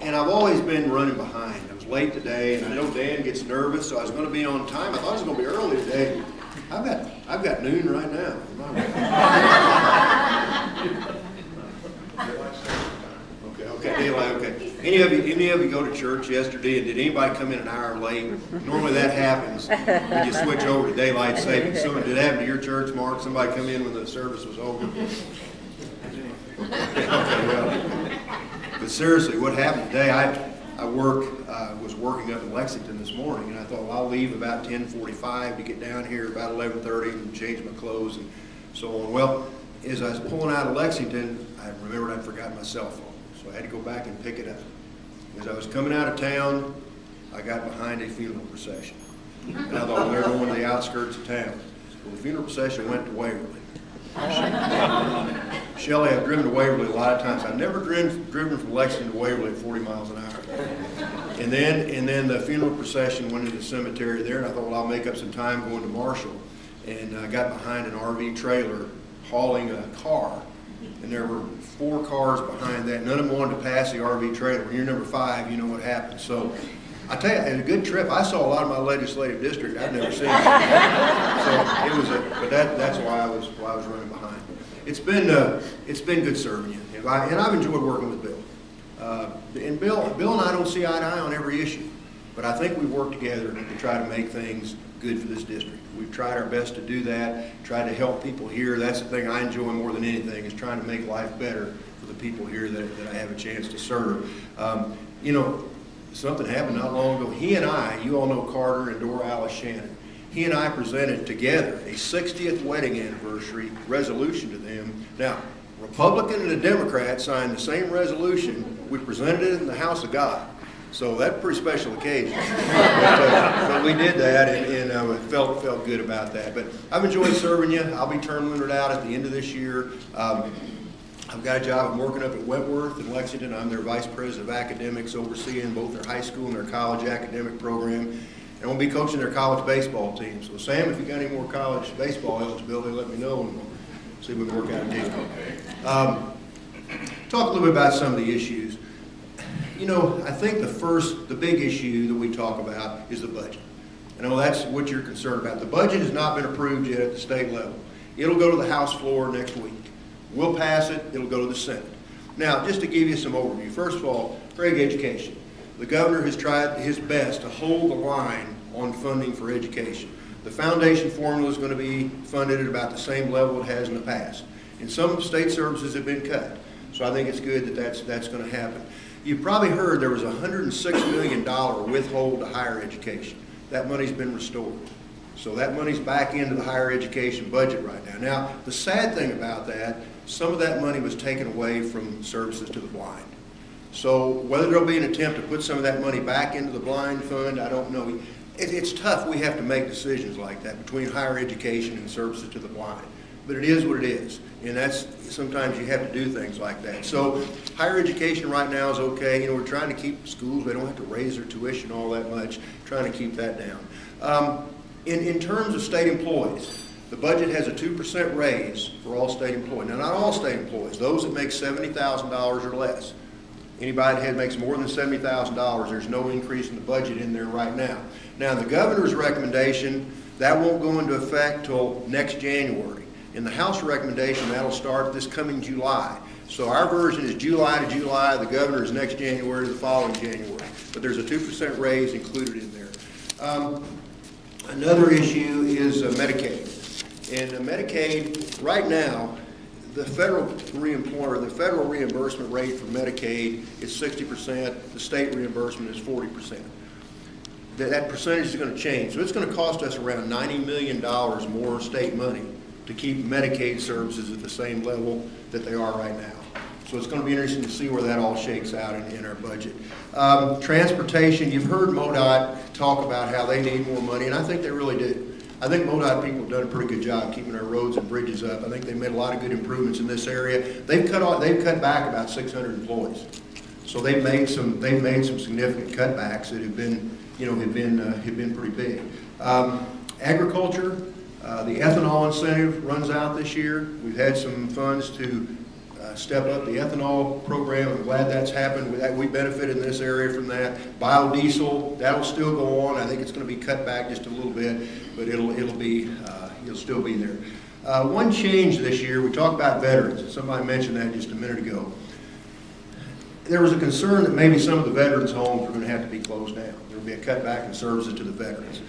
And I've always been running behind. I was late today, and I know Dan gets nervous, so I was going to be on time. I thought I was going to be early today. I've got noon right now. Okay, daylight. Okay. Any of you go to church yesterday, and did anybody come in an hour late? Normally that happens when you switch over to daylight savings. So did it happen to your church, Mark? Somebody come in when the service was over? Okay, well. But seriously, what happened today, I was working up in Lexington this morning, and I thought, well, I'll leave about 10:45 to get down here about 11:30 and change my clothes and so on. Well, as I was pulling out of Lexington, I remembered I'd forgotten my cell phone, so I had to go back and pick it up. As I was coming out of town, I got behind a funeral procession. And I thought, well, they're going to the outskirts of town. Well, the funeral procession went to Waverly. Shelley, I've driven to Waverly a lot of times. I've never driven from Lexington to Waverly at 40 miles an hour. And then the funeral procession went into the cemetery there, and I thought, well, I'll make up some time going to Marshall. And I got behind an RV trailer hauling a car, and there were 4 cars behind that. None of them wanted to pass the RV trailer. When you're number 5, you know what happens. So I tell you, it was a good trip. I saw a lot of my legislative district I've never seen. So it was but that's why I was running behind. It's been good serving you, and I've enjoyed working with Bill. And Bill and I don't see eye to eye on every issue, but I think we've worked together to try to make things good for this district. We've tried our best to do that, tried to help people here. That's the thing I enjoy more than anything, is trying to make life better for the people here that I have a chance to serve. You know, something happened not long ago. He and I, you all know Carter and Dora Alice Shannon, he and I presented together a 60th wedding anniversary resolution to them. Now, Republican and a Democrat signed the same resolution. We presented it in the House of God. So that's a pretty special occasion. But we did that, and felt good about that. But I've enjoyed serving you. I'll be term limited out at the end of this year. I've got a job. I'm working up at Wentworth in Lexington. I'm their Vice President of Academics, overseeing both their high school and their college academic program. And I'm going to be coaching their college baseball team. So Sam, if you got any more college baseball eligibility, let me know, and we'll see if we can work out a deal. Talk a little bit about some of the issues. You know, I think the big issue that we talk about is the budget. I know that's what you're concerned about. The budget has not been approved yet at the state level. It'll go to the House floor next week. We'll pass it. It'll go to the Senate. Now, just to give you some overview, first of all, Craig, education. The governor has tried his best to hold the line on funding for education. The foundation formula is going to be funded at about the same level it has in the past. And some state services have been cut. So I think it's good that that's going to happen. You probably heard there was a $106 million withhold to higher education. That money's been restored. So that money's back into the higher education budget right now. Now, the sad thing about that, some of that money was taken away from services to the blind. So whether there'll be an attempt to put some of that money back into the blind fund, I don't know. It's tough. We have to make decisions like that between higher education and services to the blind. But it is what it is. And that's, sometimes you have to do things like that. So higher education right now is okay. You know, we're trying to keep schools, they don't have to raise their tuition all that much, trying to keep that down. In terms of state employees, the budget has a 2% raise for all state employees. Now, not all state employees, those that make $70,000 or less. Anybody that makes more than $70,000, there's no increase in the budget in there right now. Now, the governor's recommendation, that won't go into effect till next January. In the House recommendation, that'll start this coming July. So our version is July to July. The governor's next January to the following January. But there's a 2% raise included in there. Another issue is Medicaid. And Medicaid, right now, the federal reimbursement rate for Medicaid is 60%. The state reimbursement is 40%. That percentage is going to change. So it's going to cost us around $90 million more state money to keep Medicaid services at the same level that they are right now. So it's going to be interesting to see where that all shakes out in our budget. Transportation, you've heard MoDOT talk about how they need more money, and I think they really do. I think MoDOT people have done a pretty good job keeping our roads and bridges up. I think they've made a lot of good improvements in this area. They've cut back about 600 employees. So they've made some significant cutbacks that have been, have been pretty big. Agriculture, the ethanol incentive runs out this year. We've had some funds to step up the ethanol program. I'm glad that's happened. We benefited in this area from that. Biodiesel, that'll still go on. I think it's going to be cut back just a little bit, but it'll still be there. One change this year, we talked about veterans. Somebody mentioned that just a minute ago. There was a concern that maybe some of the veterans' homes were going to have to be closed down. There would be a cutback in services to the veterans.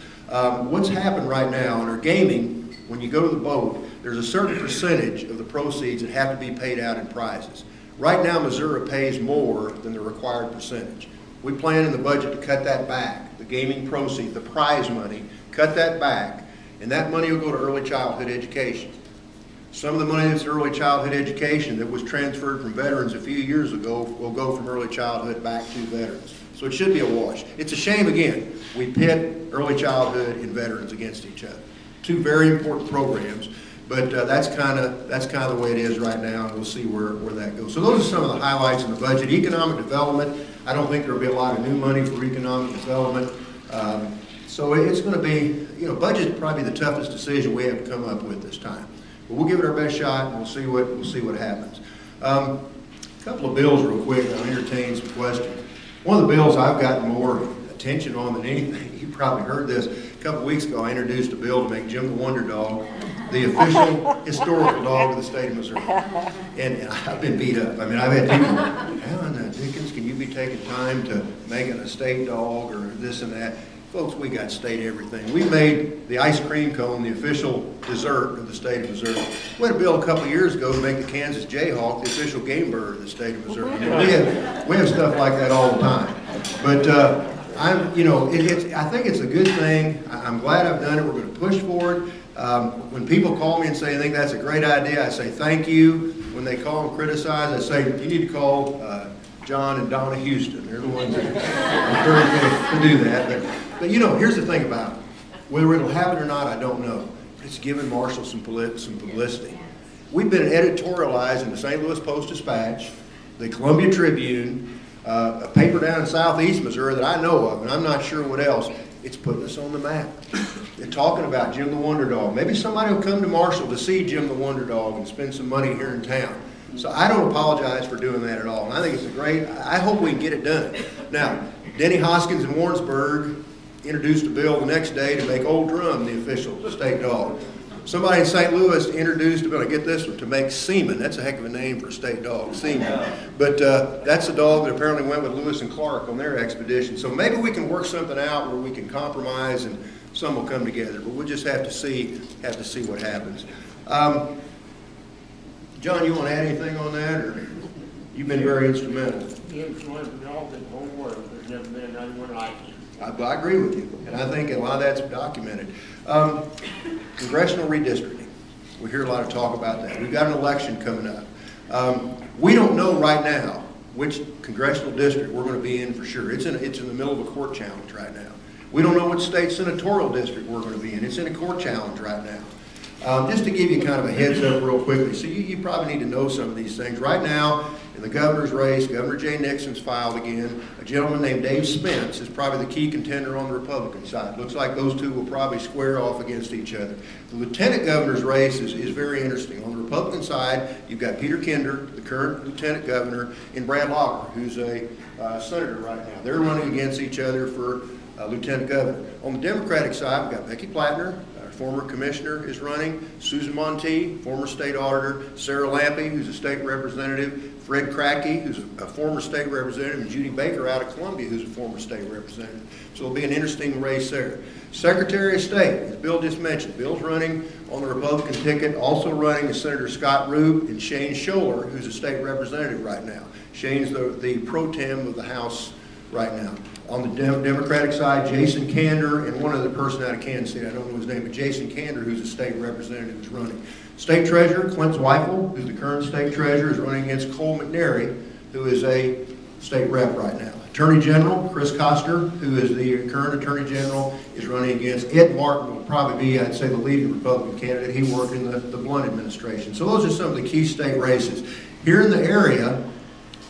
What's happened right now in our gaming, when you go to the boat, there's a certain percentage of the proceeds that have to be paid out in prizes. Right now, Missouri pays more than the required percentage. We plan in the budget to cut that back, the gaming proceeds, the prize money, cut that back, and that money will go to early childhood education. Some of the money that's early childhood education that was transferred from veterans a few years ago will go from early childhood back to veterans. So it should be a wash. It's a shame, again, we pit early childhood and veterans against each other. Two very important programs, but that's kind of the way it is right now, and we'll see where that goes. So those are some of the highlights in the budget. Economic development, I don't think there will be a lot of new money for economic development. So it's going to be, budget is probably the toughest decision we have to come up with this time. But we'll give it our best shot, and we'll see what happens. A couple of bills real quick. I'll entertain some questions. One of the bills I've gotten more attention on than anything, you probably heard this, a couple of weeks ago I introduced a bill to make Jim the Wonder Dog the official historical dog of the state of Missouri. And I've been beat up. I mean, I've had people, how in the dickens can you be taking time to make an estate dog or this and that? Folks, we got state everything. We made the ice cream cone the official dessert of the state of Missouri. We had a bill a couple of years ago to make the Kansas Jayhawk the official game bird of the state of Missouri. We have stuff like that all the time. But I think it's a good thing. I'm glad I've done it. We're going to push for it. When people call me and say, I think that's a great idea, I say thank you. When they call and criticize, I say, you need to call John and Donna Houston. They're the ones that encourage me to do that. But here's the thing about it. Whether it'll happen or not, I don't know. But it's given Marshall some publicity. We've been editorialized in the St. Louis Post-Dispatch, the Columbia Tribune, a paper down in southeast Missouri that I know of, and I'm not sure what else. It's putting us on the map. They're talking about Jim the Wonder Dog. Maybe somebody will come to Marshall to see Jim the Wonder Dog and spend some money here in town. So I don't apologize for doing that at all. And I think it's I hope we can get it done. Now, Denny Hoskins in Warrensburg introduced a bill the next day to make Old Drum the official state dog. Somebody in St. Louis introduced a bill, get this one, to make Seaman. That's a heck of a name for a state dog, Seaman. But that's a dog that apparently went with Lewis and Clark on their expedition. So maybe we can work something out where we can compromise and some will come together. But we'll just have to see what happens. John, you want to add anything on that, or you've been very instrumental? The influence of dogs in the whole world. There's never been anyone like you. I agree with you, and I think a lot of that's documented. Congressional redistricting. We hear a lot of talk about that. We've got an election coming up. We don't know right now which congressional district we're going to be in for sure. It's in the middle of a court challenge right now. We don't know which state senatorial district we're going to be in. It's in a court challenge right now. Just to give you kind of a heads up real quickly, so you probably need to know some of these things. Right now, in the governor's race, Governor Jay Nixon's filed again. A gentleman named Dave Spence is probably the key contender on the Republican side. Looks like those two will probably square off against each other. The lieutenant governor's race is very interesting. On the Republican side, you've got Peter Kinder, the current lieutenant governor, and Brad Laugher, who's a senator right now. They're running against each other for lieutenant governor. On the Democratic side, we've got Becky Plattner, former commissioner, is running. Susan Monteith, former state auditor. Sarah Lampe, who's a state representative. Fred Crackey, who's a former state representative. And Judy Baker out of Columbia, who's a former state representative. So it'll be an interesting race there. Secretary of State, as Bill just mentioned, Bill's running on the Republican ticket. Also running is Senator Scott Roop and Shane Scholler, who's a state representative right now. Shane's the pro tem of the House right now. On the Democratic side, Jason Kander and one other person out of Kansas City, I don't know his name, but Jason Kander, who's a state representative, is running. State Treasurer Clint Zweifel, who's the current state treasurer, is running against Cole McNary, who is a state rep right now. Attorney General Chris Koster, who is the current Attorney General, is running against Ed Martin, will probably be, I'd say, the leading Republican candidate. He worked in the Blunt administration. So those are some of the key state races. Here in the area,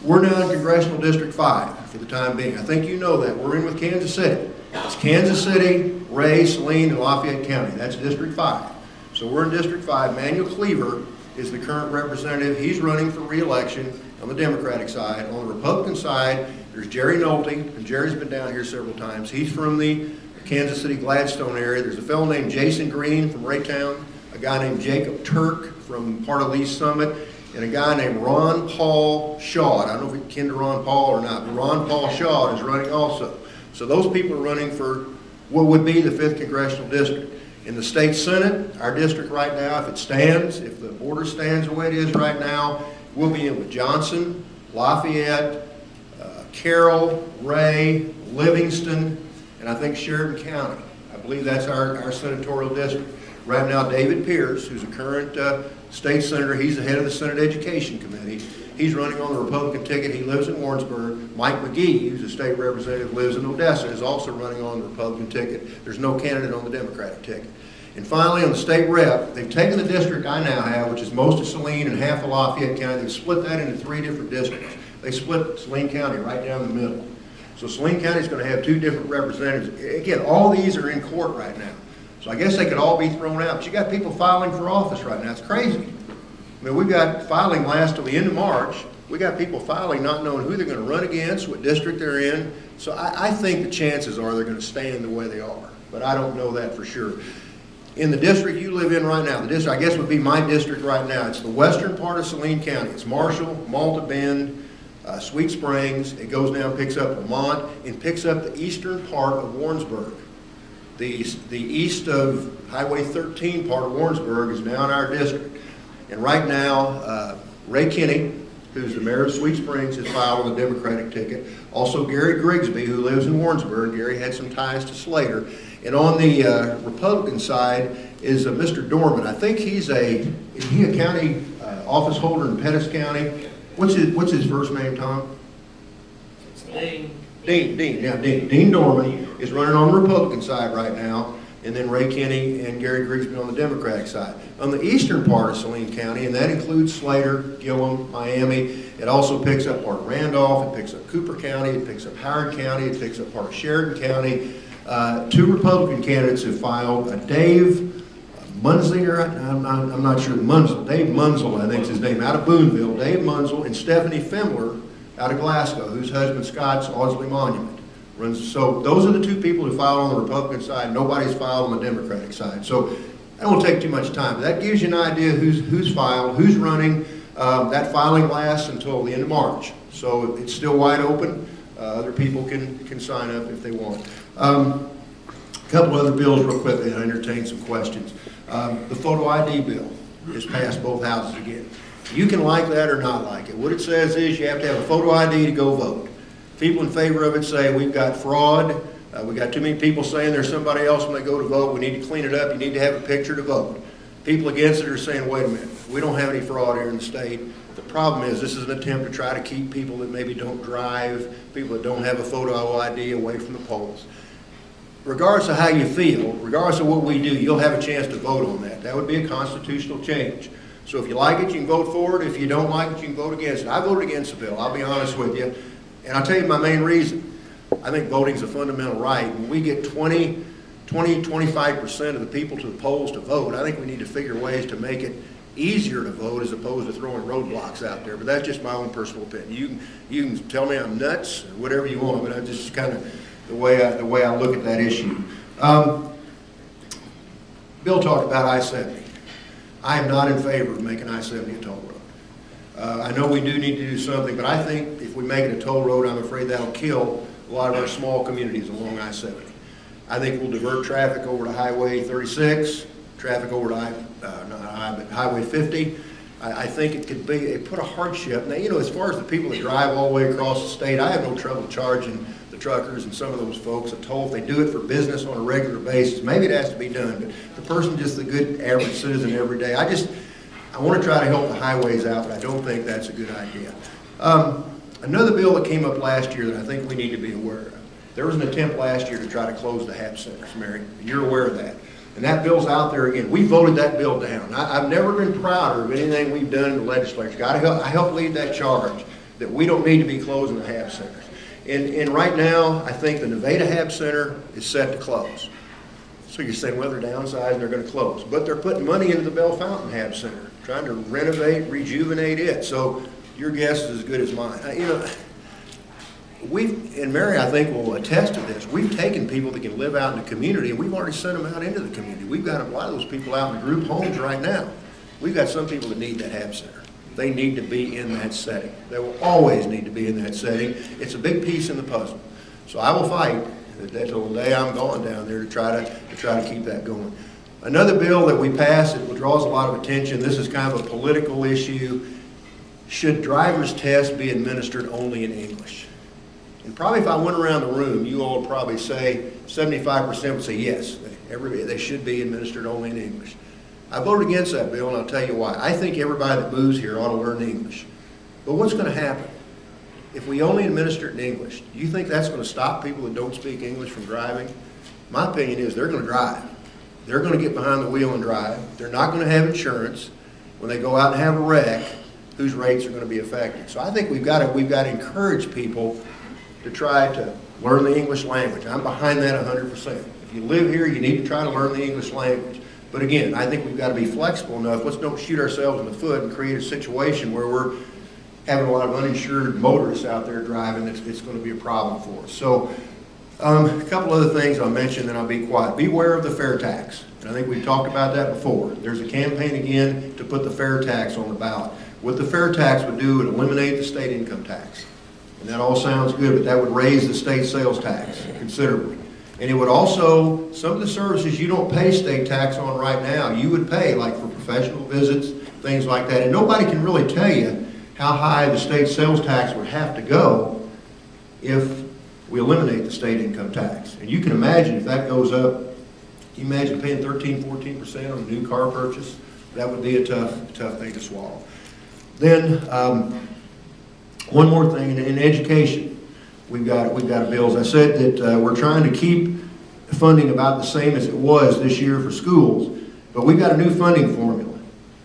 we're now in Congressional District 5 for the time being. I think you know that. We're in with Kansas City. It's Kansas City, Ray, Saline, and Lafayette County. That's District 5. So we're in District 5. Manuel Cleaver is the current representative. He's running for re-election on the Democratic side. On the Republican side, there's Jerry Nolte, and Jerry's been down here several times. He's from the Kansas City Gladstone area. There's a fellow named Jason Green from Raytown, a guy named Jacob Turk from part of Lee Summit, and a guy named Ron Paul Shaw. I don't know if it's kin to Ron Paul or not, but Ron Paul Shaw is running also. So those people are running for what would be the 5th Congressional District. In the state Senate, our district right now, if it stands, if the border stands the way it is right now, we'll be in with Johnson, Lafayette, Carroll, Ray, Livingston, and I think Sheridan County. I believe that's our senatorial district. Right now, David Pierce, who's a current state senator, he's the head of the Senate Education Committee. He's running on the Republican ticket. He lives in Warrensburg. Mike McGee, who's a state representative, lives in Odessa, is also running on the Republican ticket. There's no candidate on the Democratic ticket. And finally, on the state rep, they've taken the district I now have, which is most of Saline and half of Lafayette County. They've split that into 3 different districts. They split Saline County right down the middle. So Saline County is going to have 2 different representatives. Again, all these are in court right now. So I guess they could all be thrown out. But you got people filing for office right now. It's crazy. I mean, we've got filing last till the end of March. We got people filing not knowing who they're going to run against, what district they're in. So I think the chances are they're going to stand the way they are. But I don't know that for sure. In the district you live in right now, the district I guess would be my district right now. It's the western part of Saline County. It's Marshall, Malta Bend, Sweet Springs. It goes down, picks up Lamont, and picks up the eastern part of Warrensburg. The east of Highway 13 part of Warrensburg is now in our district. And right now, Ray Kinney, who's the mayor of Sweet Springs, has filed on the Democratic ticket. Also Gary Grigsby, who lives in Warrensburg. Gary had some ties to Slater. And on the Republican side is Mr. Dorman. I think is he a county office holder in Pettis County? What's his first name, Tom? It's Dean. Dean Dorman is running on the Republican side right now, and then Ray Kinney and Gary Grigsby on the Democratic side. On the eastern part of Saline County, and that includes Slater, Gillum, Miami, it also picks up part of Randolph, it picks up Cooper County, it picks up Howard County, it picks up part of Sheridan County. 2 Republican candidates have filed. Dave Munzinger, I'm not sure, Dave Munzel, I think is his name, out of Boonville, Dave Munzel, and Stephanie Fimler out of Glasgow, whose husband Scott's Ausley Monument. So those are the 2 people who filed on the Republican side. Nobody's filed on the Democratic side. So I don't take too much time. But that gives you an idea who's filed, who's running. That filing lasts until the end of March. So it's still wide open. Other people can sign up if they want. A couple other bills real quickly, and I entertain some questions. The photo ID bill is passed both houses again. You can like that or not like it. What it says is you have to have a photo ID to go vote. People in favor of it say we've got fraud, we got too many people saying there's somebody else when they go to vote, we need to clean it up, you need to have a picture to vote. People against it are saying, wait a minute, we don't have any fraud here in the state. The problem is this is an attempt to try to keep people that maybe don't drive, people that don't have a photo ID away from the polls. Regardless of how you feel, regardless of what we do, you'll have a chance to vote on that. That would be a constitutional change. So if you like it, you can vote for it. If you don't like it, you can vote against it. I voted against the bill, I'll be honest with you. And I'll tell you my main reason. I think voting is a fundamental right. When we get 25% of the people to the polls to vote, I think we need to figure ways to make it easier to vote as opposed to throwing roadblocks out there. But that's just my own personal opinion. You can tell me I'm nuts or whatever you want, but I just kind of the way I look at that issue. Bill talked about I-70. I am not in favor of making I-70 a toll road. I know we do need to do something, but I think if we make it a toll road, I'm afraid that'll kill a lot of our small communities along I-70. I think we'll divert traffic over to Highway 36, traffic over to Highway 50. I think it could be, it put a hardship. Now, you know, as far as the people that drive all the way across the state, I have no trouble charging the truckers and some of those folks a toll if they do it for business on a regular basis. Maybe it has to be done, but the person just the good average citizen every day, I want to try to help the highways out, but I don't think that's a good idea. Another bill that came up last year that I think we need to be aware of. There was an attempt last year to try to close the HAP centers, Mary, and you're aware of that. And that bill's out there again. We voted that bill down. I've never been prouder of anything we've done in the legislature. I helped lead that charge that we don't need to be closing the HAP centers. And right now, I think the Nevada HAP Center is set to close. So you're saying, well, they're downsizing, they're going to close. But they're putting money into the Bell Fountain HAP Center. trying to renovate, rejuvenate it. So your guess is as good as mine. You know, and Mary, I think, will attest to this. We've taken people that can live out in the community, and we've already sent them out into the community. We've got a lot of those people out in the group homes right now. We've got some people that need that HAB center. They need to be in that setting. They will always need to be in that setting. It's a big piece in the puzzle. So I will fight until the day I'm gone down there to try to keep that going. Another bill that we passed that draws a lot of attention, this is kind of a political issue. Should driver's tests be administered only in English? And probably if I went around the room, you all would probably say 75% would say yes, they should be administered only in English. I voted against that bill, and I'll tell you why. I think everybody that moves here ought to learn English. But what's going to happen? If we only administer it in English, do you think that's going to stop people that don't speak English from driving? My opinion is they're going to drive. They're going to get behind the wheel and drive. They're not going to have insurance. When they go out and have a wreck, whose rates are going to be affected? So I think we've got to encourage people to try to learn the English language. I'm behind that 100%. If you live here, you need to try to learn the English language. But again, I think we've got to be flexible enough. Let's don't shoot ourselves in the foot and create a situation where we're having a lot of uninsured motorists out there driving. It's going to be a problem for us. So a couple other things I'll mention, then I'll be quiet. Beware of the fair tax. And I think we've talked about that before. There's a campaign again to put the fair tax on the ballot. What the fair tax would do, it would eliminate the state income tax. And that all sounds good, but that would raise the state sales tax considerably. And it would also, some of the services you don't pay state tax on right now, you would pay, like for professional visits, things like that. And nobody can really tell you how high the state sales tax would have to go if we eliminate the state income tax. And you can imagine if that goes up, you imagine paying 13–14% on a new car purchase. That would be a tough thing to swallow. Then one more thing in education. We've got a bill. As I said, that we're trying to keep funding about the same as it was this year for schools, but we've got a new funding formula.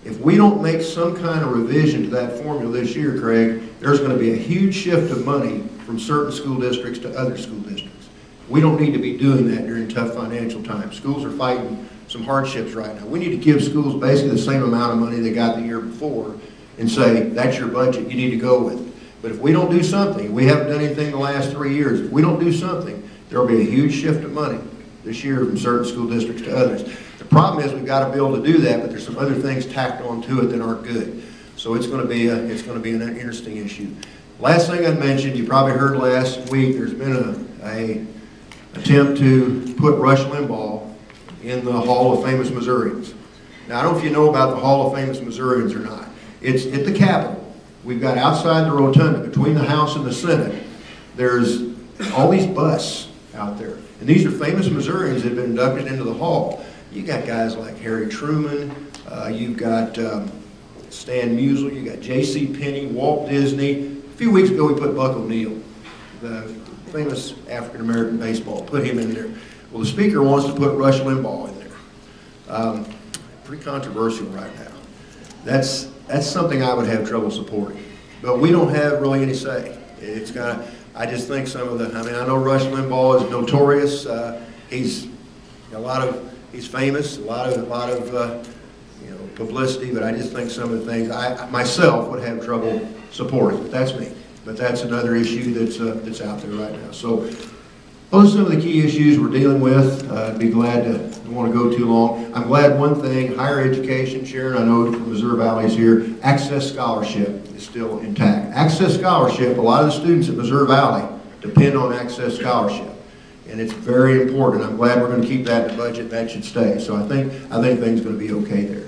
If we don't make some kind of revision to that formula this year, Craig, there's going to be a huge shift of money from certain school districts to other school districts. We don't need to be doing that during tough financial times. Schools are fighting some hardships right now. We need to give schools basically the same amount of money they got the year before and say, that's your budget, you need to go with it. But if we don't do something, we haven't done anything the last 3 years, if we don't do something, there will be a huge shift of money this year from certain school districts to others. The problem is we've got to be able to do that, but there's some other things tacked on to it that aren't good. So it's going to be an interesting issue. Last thing I'd mention, you probably heard last week, there's been an attempt to put Rush Limbaugh in the Hall of Famous Missourians. Now, I don't know if you know about the Hall of Famous Missourians or not. It's at the Capitol. We've got outside the rotunda, between the House and the Senate, there's all these busts out there. And these are famous Missourians that have been inducted into the Hall. You got guys like Harry Truman, you've got Stan Musial, you got J.C. Penney, Walt Disney. A few weeks ago we put Buck O'Neil, the famous African-American baseball, put him in there. Well, the Speaker wants to put Rush Limbaugh in there. Pretty controversial right now. That's something I would have trouble supporting. But we don't have really any say. It's kind of, I just think some of the, I mean, I know Rush Limbaugh is notorious. He's famous, a lot of publicity, but I just think some of the things I myself would have trouble supporting. But that's me. But that's another issue that's out there right now. So those are some of the key issues we're dealing with. I'd be glad to, don't want to go too long. I'm glad one thing, higher education, Sharon, I know from Missouri Valley's here, Access Scholarship is still intact. Access Scholarship, a lot of the students at Missouri Valley depend on Access Scholarship. And it's very important. I'm glad we're going to keep that in the budget. That should stay. So I think things are going to be okay there.